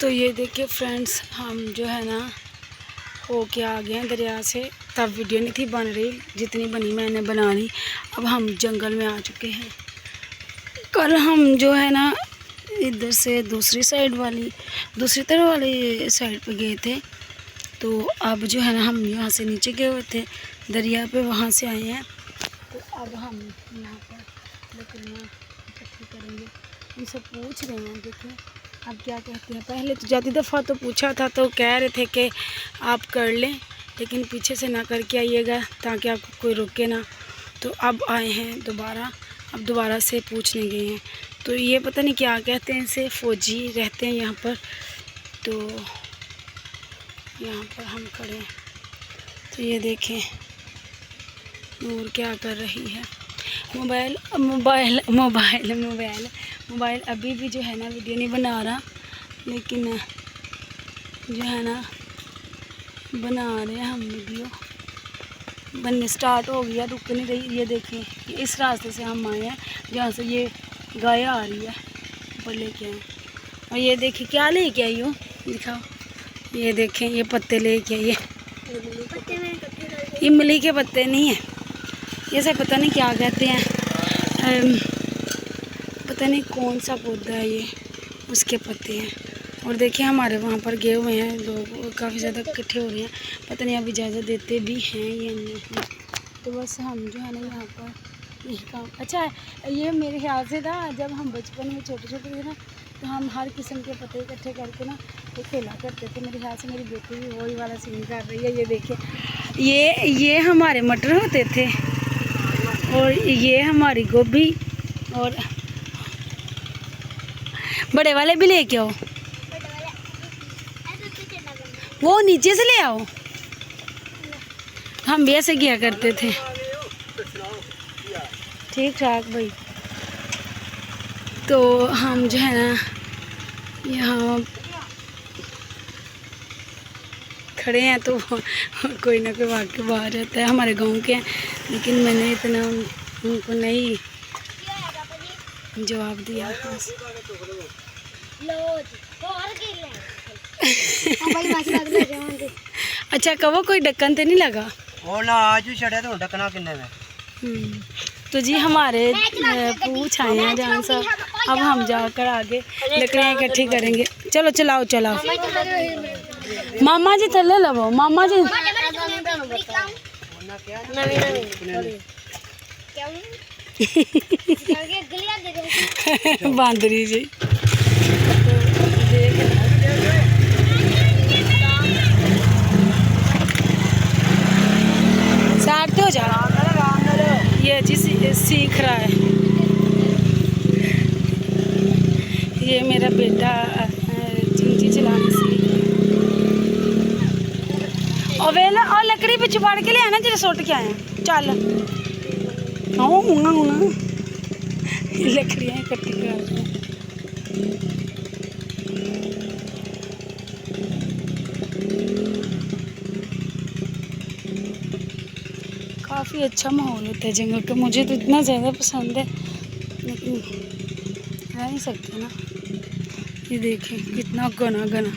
तो ये देखिए फ्रेंड्स, हम जो है ना हो के आ गए हैं दरिया से। तब वीडियो नहीं थी बन रही, जितनी बनी मैंने बना ली। अब हम जंगल में आ चुके हैं। कल हम जो है ना इधर से दूसरी तरफ वाली साइड पे गए थे। तो अब जो है ना हम यहाँ से नीचे गए हुए थे दरिया पे, वहाँ से आए हैं। तो अब हम यहाँ पर लकड़ियाँ इकट्ठी करेंगे। उनसे पूछ रहे हैं, देखिए अब क्या कहते हैं। पहले तो जाती दफ़ा तो पूछा था तो कह रहे थे कि आप कर लें, लेकिन पीछे से ना करके आइएगा ताकि आपको कोई रोके ना। तो अब आए हैं दोबारा, अब दोबारा से पूछने गए हैं। तो ये पता नहीं क्या कहते हैं इसे, फ़ौजी रहते हैं यहाँ पर। तो यहाँ पर हम खड़े हैं। तो ये देखें नूर क्या कर रही है। मोबाइल अभी भी जो है ना वीडियो नहीं बना रहा, लेकिन जो है ना बना रहे हैं हम वीडियो। बनने स्टार्ट हो गया, रुक नहीं रही। ये देखिए इस रास्ते से हम आए हैं जहाँ से ये गाय आ रही है, ऊपर लेके आए। और ये देखिए क्या लेके आई हो, दिखाओ। ये देखें ये पत्ते लेके आई है। इमली के पत्ते नहीं है, ये सब पता नहीं क्या कहते हैं, पता नहीं कौन सा पौधा है ये, उसके पत्ते हैं। और देखिए हमारे वहाँ पर गए हुए हैं लोग, काफ़ी ज़्यादा इकट्ठे हो रहे हैं। पता नहीं अब इजाज़त देते भी हैं या नहीं। तो बस हम जो है ना यहाँ पर यही काम। अच्छा ये मेरे ख्याल से था जब हम बचपन में छोटे छोटे थे ना, तो हम हर किस्म के पत्ते इकट्ठे करके ना तो खेला करते थे। मेरे ख्याल से मेरी बेटी भी वही वाला सीन कर रही है। ये देखिए ये हमारे मटर होते थे, और ये हमारी गोभी। और बड़े वाले भी लेके आओ, वो नीचे से ले आओ। हम भी ऐसे किया करते थे। ठीक ठाक भाई। तो हम जो है ना यहाँ खड़े हैं, तो कोई ना कोई वाक़ई बाहर रहता है। हमारे गांव के हैं, लेकिन मैंने इतना उनको नहीं जवाब दिया। अच्छा कहो कोई ढक्कन तो नहीं लगा? वो ना आज भी चढ़े तो ढकना किन्ने में। तो जी हमारे पूछ आए हैं जान साहब। अब हम जाकर आगे लकड़ियाँ इकट्ठी करेंगे। चलो चलाओ। मामा जी थले लवो, मामा जी बांदरी जी। साथ हो जा, ये जी सीख रहा है। ये मेरा बेटा चिंची चलाने सीख। और वेला और लकड़ी पे छुपाड़ के ले आना जरा, सोट के आए चल। लकड़ियाँ इकट्ठी कर। काफ़ी अच्छा माहौल होता है जंगल का। मुझे तो इतना ज़्यादा पसंद है, लेकिन रह नहीं सकते ना। ये देखें कितना घना।